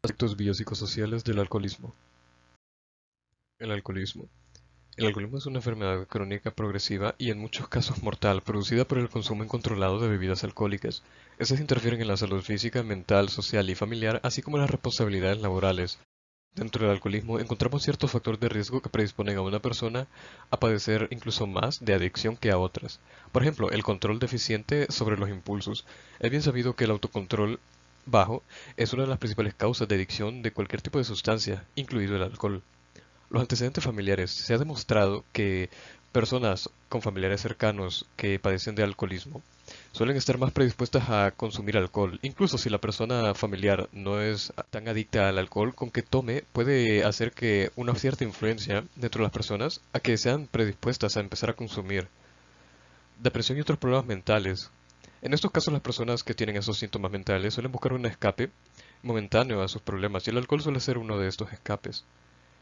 Aspectos biopsicosociales del alcoholismo. El alcoholismo. El alcoholismo es una enfermedad crónica progresiva y en muchos casos mortal, producida por el consumo incontrolado de bebidas alcohólicas. Estas interfieren en la salud física, mental, social y familiar, así como en las responsabilidades laborales. Dentro del alcoholismo encontramos ciertos factores de riesgo que predisponen a una persona a padecer incluso más de adicción que a otras. Por ejemplo, el control deficiente sobre los impulsos. Es bien sabido que el autocontrol bajo es una de las principales causas de adicción de cualquier tipo de sustancia, incluido el alcohol. Los antecedentes familiares. Se ha demostrado que personas con familiares cercanos que padecen de alcoholismo suelen estar más predispuestas a consumir alcohol. Incluso si la persona familiar no es tan adicta al alcohol, con que tome puede hacer que una cierta influencia dentro de las personas a que sean predispuestas a empezar a consumir. Depresión y otros problemas mentales. En estos casos las personas que tienen esos síntomas mentales suelen buscar un escape momentáneo a sus problemas y el alcohol suele ser uno de estos escapes.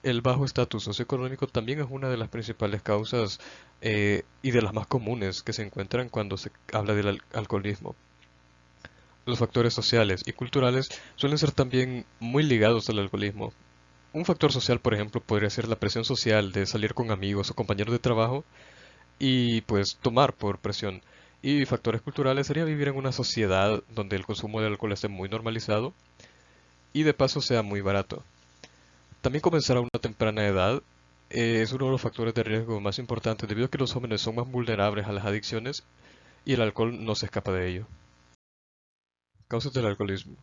El bajo estatus socioeconómico también es una de las principales causas y de las más comunes que se encuentran cuando se habla del alcoholismo. Los factores sociales y culturales suelen ser también muy ligados al alcoholismo. Un factor social, por ejemplo, podría ser la presión social de salir con amigos o compañeros de trabajo y pues tomar por presión. Y factores culturales sería vivir en una sociedad donde el consumo de alcohol esté muy normalizado y de paso sea muy barato. También comenzar a una temprana edad es uno de los factores de riesgo más importantes debido a que los jóvenes son más vulnerables a las adicciones y el alcohol no se escapa de ello. Causas del alcoholismo.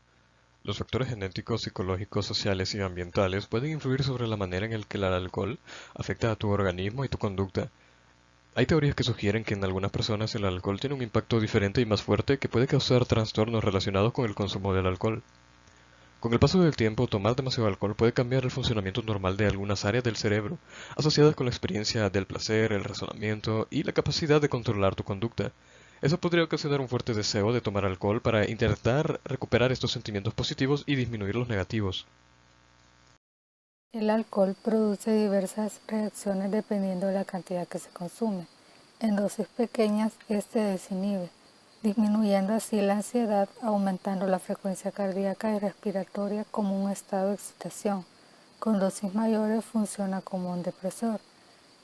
Los factores genéticos, psicológicos, sociales y ambientales pueden influir sobre la manera en la que el alcohol afecta a tu organismo y tu conducta. Hay teorías que sugieren que en algunas personas el alcohol tiene un impacto diferente y más fuerte que puede causar trastornos relacionados con el consumo del alcohol. Con el paso del tiempo, tomar demasiado alcohol puede cambiar el funcionamiento normal de algunas áreas del cerebro, asociadas con la experiencia del placer, el razonamiento y la capacidad de controlar tu conducta. Eso podría ocasionar un fuerte deseo de tomar alcohol para intentar recuperar estos sentimientos positivos y disminuir los negativos. El alcohol produce diversas reacciones dependiendo de la cantidad que se consume. En dosis pequeñas, este desinhibe, disminuyendo así la ansiedad, aumentando la frecuencia cardíaca y respiratoria como un estado de excitación. Con dosis mayores funciona como un depresor,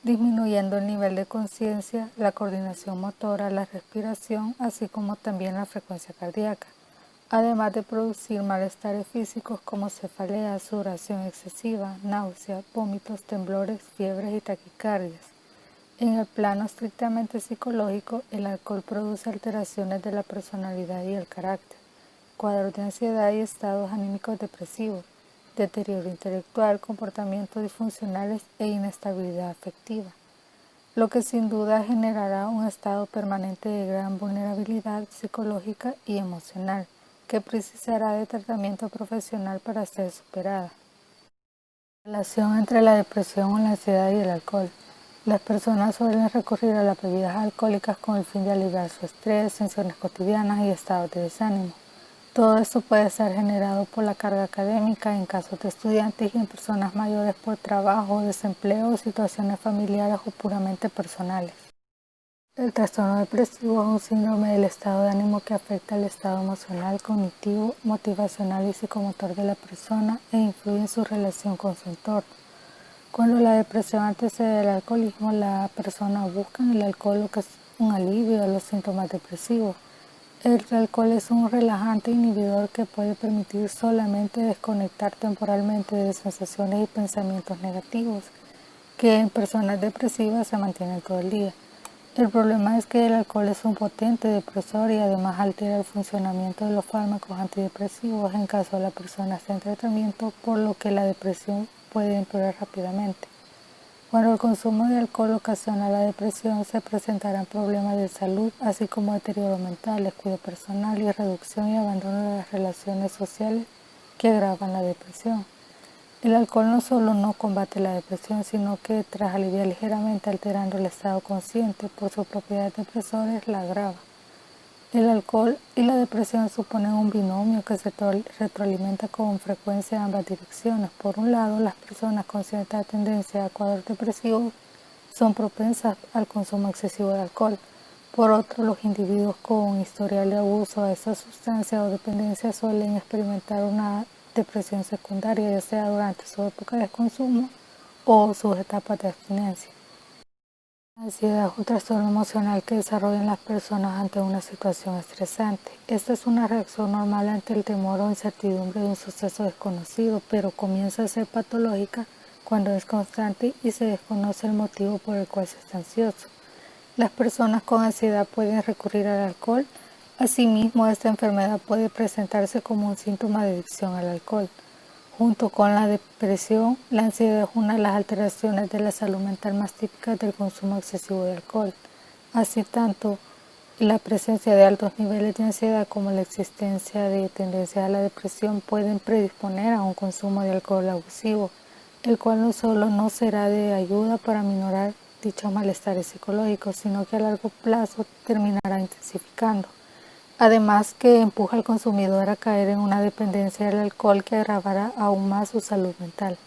disminuyendo el nivel de conciencia, la coordinación motora, la respiración, así como también la frecuencia cardíaca, además de producir malestares físicos como cefalea, sudoración excesiva, náusea, vómitos, temblores, fiebres y taquicardias. En el plano estrictamente psicológico, el alcohol produce alteraciones de la personalidad y el carácter, cuadros de ansiedad y estados anímicos depresivos, deterioro intelectual, comportamientos disfuncionales e inestabilidad afectiva, lo que sin duda generará un estado permanente de gran vulnerabilidad psicológica y emocional, que precisará de tratamiento profesional para ser superada. Relación entre la depresión, la ansiedad y el alcohol. Las personas suelen recurrir a las bebidas alcohólicas con el fin de aliviar su estrés, tensiones cotidianas y estados de desánimo. Todo esto puede ser generado por la carga académica en casos de estudiantes y en personas mayores por trabajo, desempleo, situaciones familiares o puramente personales. El trastorno depresivo es un síndrome del estado de ánimo que afecta el estado emocional, cognitivo, motivacional y psicomotor de la persona e influye en su relación con su entorno. Cuando la depresión antecede al alcoholismo, la persona busca en el alcohol lo que es un alivio a los síntomas depresivos. El alcohol es un relajante inhibidor que puede permitir solamente desconectar temporalmente de sensaciones y pensamientos negativos, que en personas depresivas se mantienen todo el día. El problema es que el alcohol es un potente depresor y además altera el funcionamiento de los fármacos antidepresivos en caso la persona esté en tratamiento, por lo que la depresión puede empeorar rápidamente. Cuando el consumo de alcohol ocasiona la depresión, se presentarán problemas de salud, así como deterioro mental, descuido personal y reducción y abandono de las relaciones sociales que agravan la depresión. El alcohol no solo no combate la depresión, sino que tras aliviar ligeramente alterando el estado consciente por sus propiedades depresores, la agrava. El alcohol y la depresión suponen un binomio que se retroalimenta con frecuencia en ambas direcciones. Por un lado, las personas con cierta tendencia a cuadros depresivos son propensas al consumo excesivo de alcohol. Por otro, los individuos con historial de abuso de esta sustancia o dependencia suelen experimentar una depresión secundaria, ya sea durante su época de consumo o sus etapas de abstinencia. La ansiedad es un trastorno emocional que desarrollan las personas ante una situación estresante. Esta es una reacción normal ante el temor o incertidumbre de un suceso desconocido, pero comienza a ser patológica cuando es constante y se desconoce el motivo por el cual se está ansioso. Las personas con ansiedad pueden recurrir al alcohol. Asimismo, esta enfermedad puede presentarse como un síntoma de adicción al alcohol. Junto con la depresión, la ansiedad es una de las alteraciones de la salud mental más típicas del consumo excesivo de alcohol. Así tanto la presencia de altos niveles de ansiedad como la existencia de tendencias a la depresión pueden predisponer a un consumo de alcohol abusivo, el cual no solo no será de ayuda para minorar dichos malestares psicológicos, sino que a largo plazo terminará intensificando. Además que empuja al consumidor a caer en una dependencia del alcohol que agravará aún más su salud mental.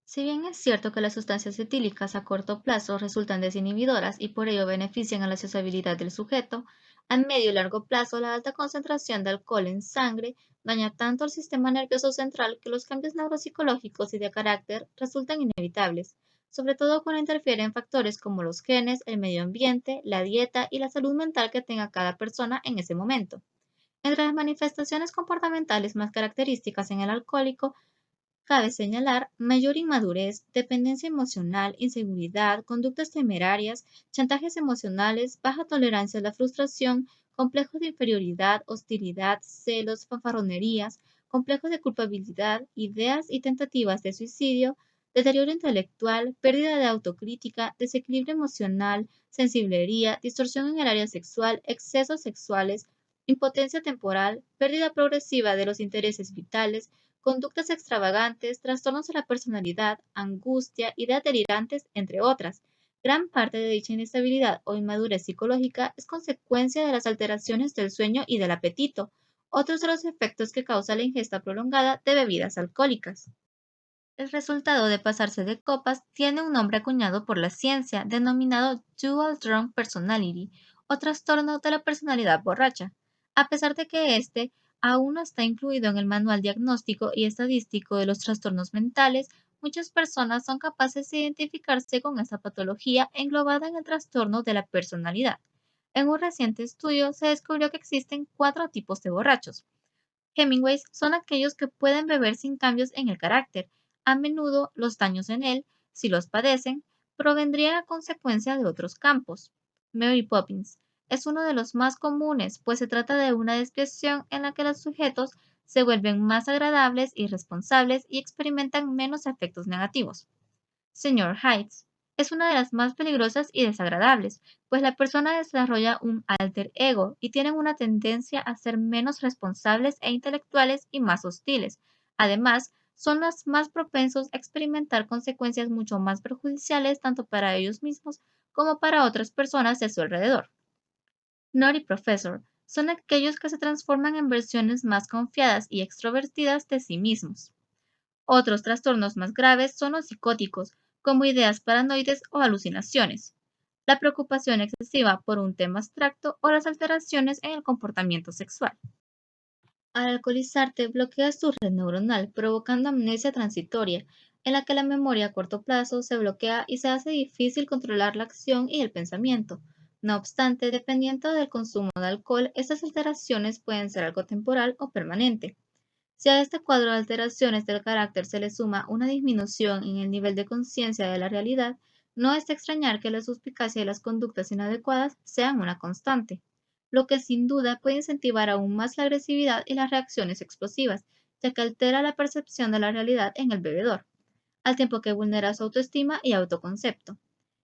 Si bien es cierto que las sustancias etílicas a corto plazo resultan desinhibidoras y por ello benefician a la sociabilidad del sujeto, a medio y largo plazo la alta concentración de alcohol en sangre daña tanto al sistema nervioso central que los cambios neuropsicológicos y de carácter resultan inevitables, sobre todo cuando interfieren factores como los genes, el medio ambiente, la dieta y la salud mental que tenga cada persona en ese momento. Entre las manifestaciones comportamentales más características en el alcohólico, cabe señalar mayor inmadurez, dependencia emocional, inseguridad, conductas temerarias, chantajes emocionales, baja tolerancia a la frustración, complejos de inferioridad, hostilidad, celos, fanfarronerías, complejos de culpabilidad, ideas y tentativas de suicidio, deterioro intelectual, pérdida de autocrítica, desequilibrio emocional, sensiblería, distorsión en el área sexual, excesos sexuales, impotencia temporal, pérdida progresiva de los intereses vitales, conductas extravagantes, trastornos de la personalidad, angustia, ideas delirantes, entre otras. Gran parte de dicha inestabilidad o inmadurez psicológica es consecuencia de las alteraciones del sueño y del apetito, otros de los efectos que causa la ingesta prolongada de bebidas alcohólicas. El resultado de pasarse de copas tiene un nombre acuñado por la ciencia, denominado Dual Drunk Personality o trastorno de la personalidad borracha, a pesar de que este aún no está incluido en el Manual Diagnóstico y Estadístico de los Trastornos Mentales. Muchas personas son capaces de identificarse con esta patología englobada en el trastorno de la personalidad. En un reciente estudio se descubrió que existen 4 tipos de borrachos. Hemingways son aquellos que pueden beber sin cambios en el carácter. A menudo los daños en él, si los padecen, provendrían a consecuencia de otros campos. Mary Poppins es uno de los más comunes, pues se trata de una desviación en la que los sujetos se vuelven más agradables y responsables y experimentan menos efectos negativos. Señor Hyde es una de las más peligrosas y desagradables, pues la persona desarrolla un alter ego y tienen una tendencia a ser menos responsables e intelectuales y más hostiles. Además, son los más propensos a experimentar consecuencias mucho más perjudiciales tanto para ellos mismos como para otras personas de su alrededor. Naughty Professor son aquellos que se transforman en versiones más confiadas y extrovertidas de sí mismos. Otros trastornos más graves son los psicóticos, como ideas paranoides o alucinaciones, la preocupación excesiva por un tema abstracto o las alteraciones en el comportamiento sexual. Al alcoholizarte, bloqueas tu red neuronal, provocando amnesia transitoria, en la que la memoria a corto plazo se bloquea y se hace difícil controlar la acción y el pensamiento. No obstante, dependiendo del consumo de alcohol, estas alteraciones pueden ser algo temporal o permanente. Si a este cuadro de alteraciones del carácter se le suma una disminución en el nivel de conciencia de la realidad, no es de extrañar que la suspicacia y las conductas inadecuadas sean una constante, lo que sin duda puede incentivar aún más la agresividad y las reacciones explosivas, ya que altera la percepción de la realidad en el bebedor, al tiempo que vulnera su autoestima y autoconcepto.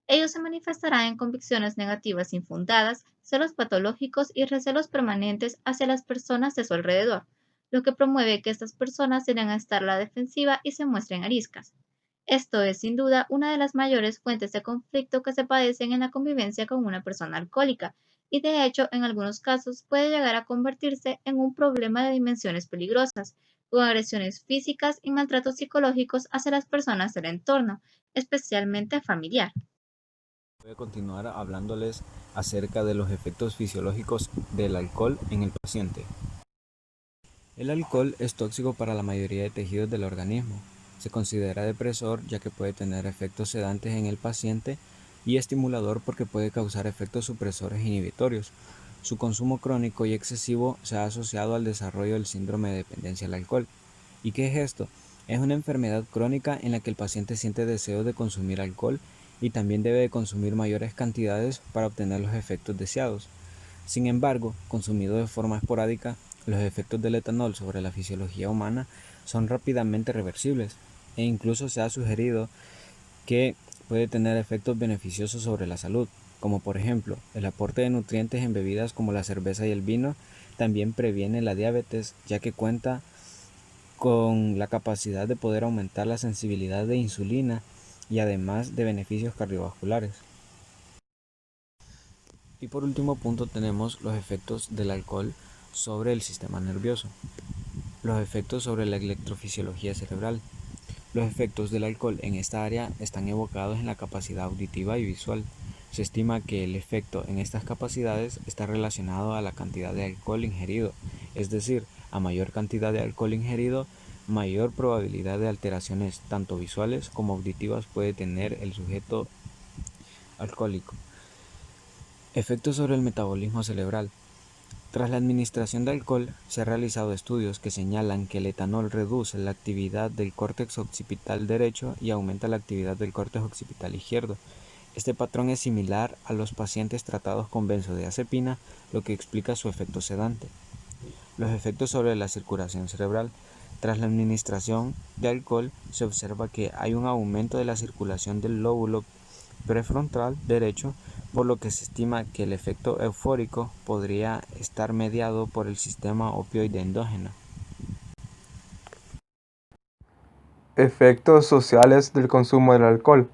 Ello se manifestará en convicciones negativas infundadas, celos patológicos y recelos permanentes hacia las personas de su alrededor, lo que promueve que estas personas tiendan a estar a la defensiva y se muestren ariscas. Esto es sin duda una de las mayores fuentes de conflicto que se padecen en la convivencia con una persona alcohólica, y de hecho en algunos casos puede llegar a convertirse en un problema de dimensiones peligrosas, con agresiones físicas y maltratos psicológicos hacia las personas del entorno, especialmente familiar. Voy a continuar hablándoles acerca de los efectos fisiológicos del alcohol en el paciente. El alcohol es tóxico para la mayoría de tejidos del organismo. Se considera depresor ya que puede tener efectos sedantes en el paciente y estimulador porque puede causar efectos supresores inhibitorios. Su consumo crónico y excesivo se ha asociado al desarrollo del síndrome de dependencia al alcohol. ¿Y qué es esto? Es una enfermedad crónica en la que el paciente siente deseo de consumir alcohol y también debe de consumir mayores cantidades para obtener los efectos deseados. Sin embargo, consumido de forma esporádica, los efectos del etanol sobre la fisiología humana son rápidamente reversibles e incluso se ha sugerido que puede tener efectos beneficiosos sobre la salud, como por ejemplo el aporte de nutrientes en bebidas como la cerveza y el vino también previene la diabetes ya que cuenta con la capacidad de poder aumentar la sensibilidad de insulina y además de beneficios cardiovasculares. Y por último punto tenemos los efectos del alcohol sobre el sistema nervioso. Los efectos sobre la electrofisiología cerebral. Los efectos del alcohol en esta área están evocados en la capacidad auditiva y visual. Se estima que el efecto en estas capacidades está relacionado a la cantidad de alcohol ingerido, es decir, a mayor cantidad de alcohol ingerido, mayor probabilidad de alteraciones tanto visuales como auditivas puede tener el sujeto alcohólico. Efectos sobre el metabolismo cerebral. Tras la administración de alcohol, se han realizado estudios que señalan que el etanol reduce la actividad del córtex occipital derecho y aumenta la actividad del córtex occipital izquierdo. Este patrón es similar a los pacientes tratados con benzodiazepina, lo que explica su efecto sedante. Los efectos sobre la circulación cerebral. Tras la administración de alcohol, se observa que hay un aumento de la circulación del lóbulo prefrontal derecho, por lo que se estima que el efecto eufórico podría estar mediado por el sistema opioide endógeno. Efectos sociales del consumo del alcohol.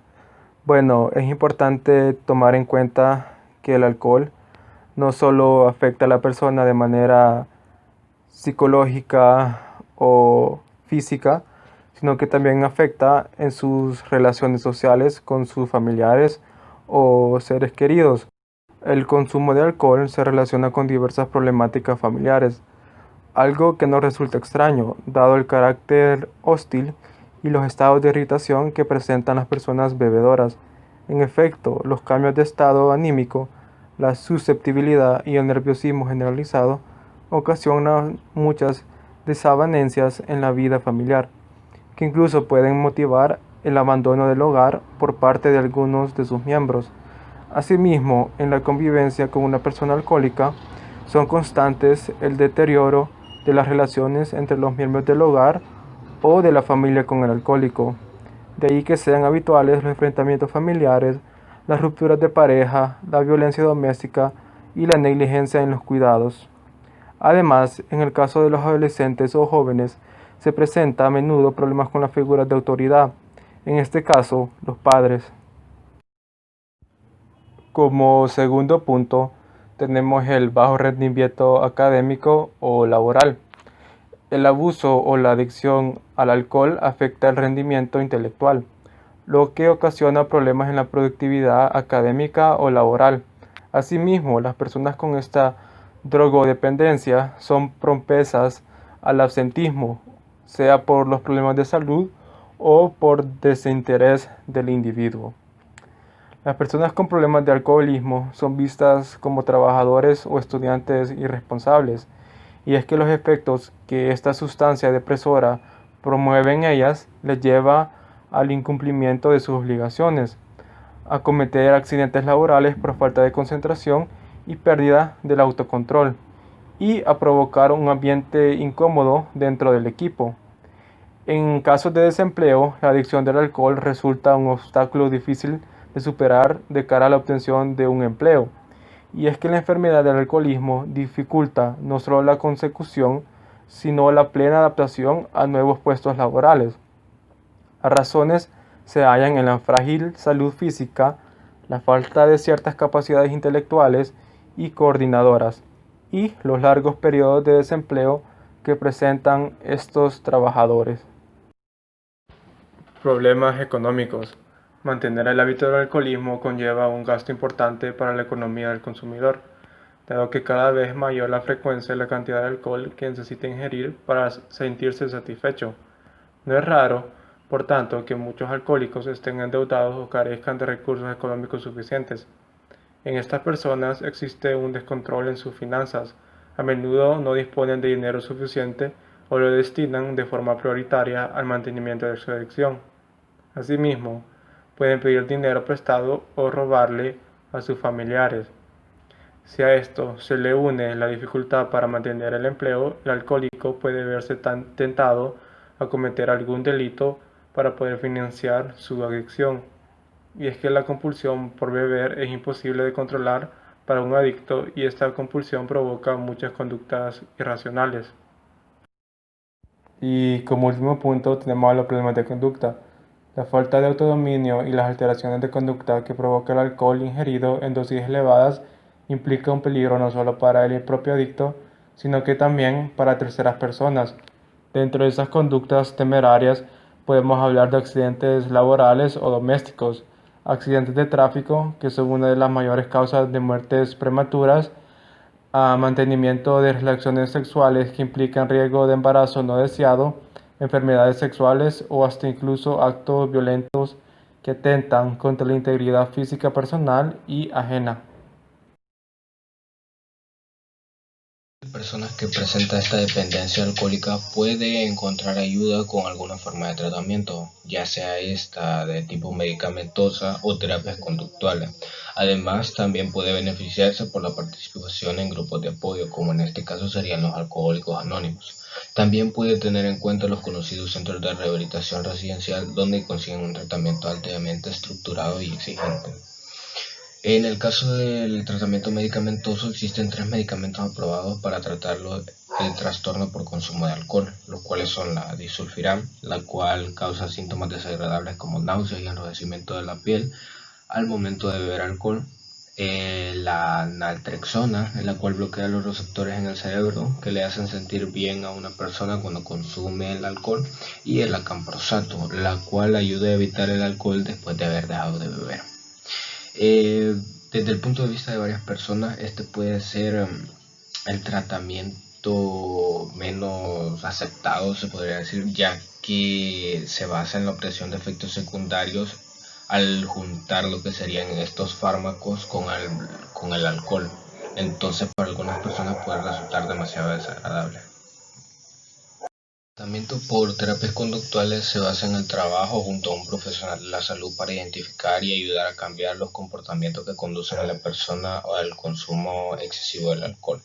Bueno, es importante tomar en cuenta que el alcohol no solo afecta a la persona de manera psicológica o física, sino que también afecta en sus relaciones sociales con sus familiares o seres queridos. El consumo de alcohol se relaciona con diversas problemáticas familiares, algo que no resulta extraño, dado el carácter hostil y los estados de irritación que presentan las personas bebedoras. En efecto, los cambios de estado anímico, la susceptibilidad y el nerviosismo generalizado ocasionan muchas desavenencias en la vida familiar, que incluso pueden motivar el abandono del hogar por parte de algunos de sus miembros. Asimismo, en la convivencia con una persona alcohólica, son constantes el deterioro de las relaciones entre los miembros del hogar o de la familia con el alcohólico. De ahí que sean habituales los enfrentamientos familiares, las rupturas de pareja, la violencia doméstica y la negligencia en los cuidados. Además, en el caso de los adolescentes o jóvenes, se presenta a menudo problemas con las figuras de autoridad, en este caso, los padres. Como segundo punto, tenemos el bajo rendimiento académico o laboral. El abuso o la adicción al alcohol afecta el rendimiento intelectual, lo que ocasiona problemas en la productividad académica o laboral. Asimismo, las personas con esta drogodependencia son propensas al absentismo, sea por los problemas de salud o por desinterés del individuo. Las personas con problemas de alcoholismo son vistas como trabajadores o estudiantes irresponsables, y es que los efectos que esta sustancia depresora promueve en ellas les lleva al incumplimiento de sus obligaciones, a cometer accidentes laborales por falta de concentración y pérdida del autocontrol, y a provocar un ambiente incómodo dentro del equipo. En casos de desempleo, la adicción del alcohol resulta un obstáculo difícil de superar de cara a la obtención de un empleo. Y es que la enfermedad del alcoholismo dificulta no solo la consecución, sino la plena adaptación a nuevos puestos laborales. Las razones se hallan en la frágil salud física, la falta de ciertas capacidades intelectuales y coordinadoras, y los largos periodos de desempleo que presentan estos trabajadores. Problemas económicos. Mantener el hábito del alcoholismo conlleva un gasto importante para la economía del consumidor. dado que cada vez es mayor la frecuencia y la cantidad de alcohol que necesita ingerir para sentirse satisfecho. No es raro, por tanto, que muchos alcohólicos estén endeudados o carezcan de recursos económicos suficientes. En estas personas existe un descontrol en sus finanzas. A menudo no disponen de dinero suficiente o lo destinan de forma prioritaria al mantenimiento de su adicción. Asimismo, pueden pedir dinero prestado o robarle a sus familiares. Si a esto se le une la dificultad para mantener el empleo, el alcohólico puede verse tan tentado a cometer algún delito para poder financiar su adicción. Y es que la compulsión por beber es imposible de controlar para un adicto y esta compulsión provoca muchas conductas irracionales. Y como último punto tenemos los problemas de conducta. La falta de autodominio y las alteraciones de conducta que provoca el alcohol ingerido en dosis elevadas implica un peligro no solo para el propio adicto, sino que también para terceras personas. Dentro de esas conductas temerarias podemos hablar de accidentes laborales o domésticos, accidentes de tráfico, que son una de las mayores causas de muertes prematuras, a mantenimiento de relaciones sexuales que implican riesgo de embarazo no deseado, enfermedades sexuales o hasta incluso actos violentos que atentan contra la integridad física personal y ajena. Personas que presentan esta dependencia alcohólica puede encontrar ayuda con alguna forma de tratamiento, ya sea esta de tipo medicamentosa o terapias conductuales. Además, también puede beneficiarse por la participación en grupos de apoyo, como en este caso serían los alcohólicos anónimos. También puede tener en cuenta los conocidos centros de rehabilitación residencial, donde consiguen un tratamiento altamente estructurado y exigente. En el caso del tratamiento medicamentoso, existen 3 medicamentos aprobados para tratar el trastorno por consumo de alcohol, los cuales son la disulfiram, la cual causa síntomas desagradables como náuseas y enrojecimiento de la piel al momento de beber alcohol, la naltrexona, la cual bloquea los receptores en el cerebro que le hacen sentir bien a una persona cuando consume el alcohol, y el acamprosato, la cual ayuda a evitar el alcohol después de haber dejado de beber. Desde el punto de vista de varias personas, este puede ser el tratamiento menos aceptado, se podría decir, ya que se basa en la obtención de efectos secundarios al juntar lo que serían estos fármacos con el alcohol. Entonces, para algunas personas puede resultar demasiado desagradable. El tratamiento por terapias conductuales se basa en el trabajo junto a un profesional de la salud para identificar y ayudar a cambiar los comportamientos que conducen a la persona al consumo excesivo del alcohol.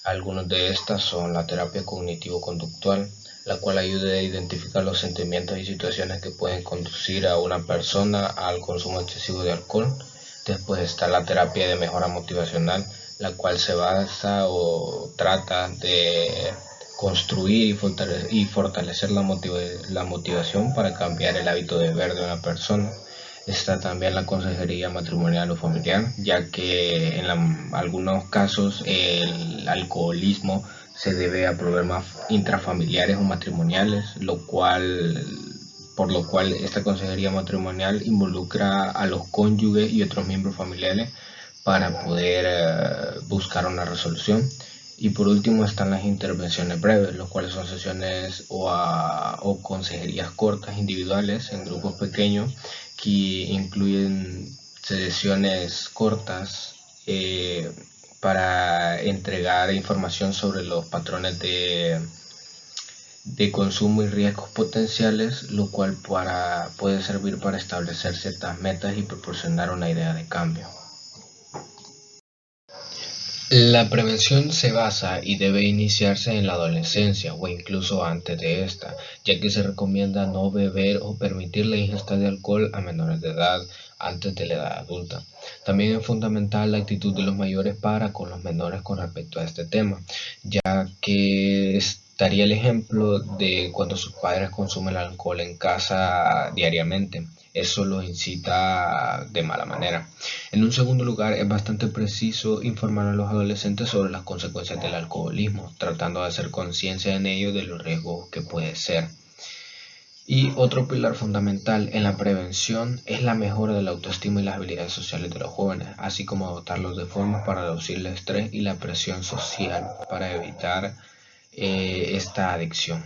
Algunas de estas son la terapia cognitivo-conductual, la cual ayuda a identificar los sentimientos y situaciones que pueden conducir a una persona al consumo excesivo de alcohol. Después está la terapia de mejora motivacional, la cual se basa o trata de construir y fortalecer la motivación para cambiar el hábito de beber de una persona. Está también la consejería matrimonial o familiar, ya que en algunos casos el alcoholismo se debe a problemas intrafamiliares o matrimoniales, por lo cual esta consejería matrimonial involucra a los cónyuges y otros miembros familiares para poder buscar una resolución. Y por último están las intervenciones breves, los cuales son sesiones o consejerías cortas individuales en grupos pequeños que incluyen sesiones cortas para entregar información sobre los patrones de consumo y riesgos potenciales, lo cual puede servir para establecer ciertas metas y proporcionar una idea de cambio. La prevención se basa y debe iniciarse en la adolescencia o incluso antes de esta, ya que se recomienda no beber o permitir la ingesta de alcohol a menores de edad antes de la edad adulta. También es fundamental la actitud de los mayores para con los menores con respecto a este tema, ya que estaría el ejemplo de cuando sus padres consumen alcohol en casa diariamente. Eso los incita de mala manera. En un segundo lugar, es bastante preciso informar a los adolescentes sobre las consecuencias del alcoholismo, tratando de hacer conciencia en ellos de los riesgos que puede ser. Y otro pilar fundamental en la prevención es la mejora de la autoestima y las habilidades sociales de los jóvenes, así como dotarlos de formas para reducir el estrés y la presión social para evitar esta adicción.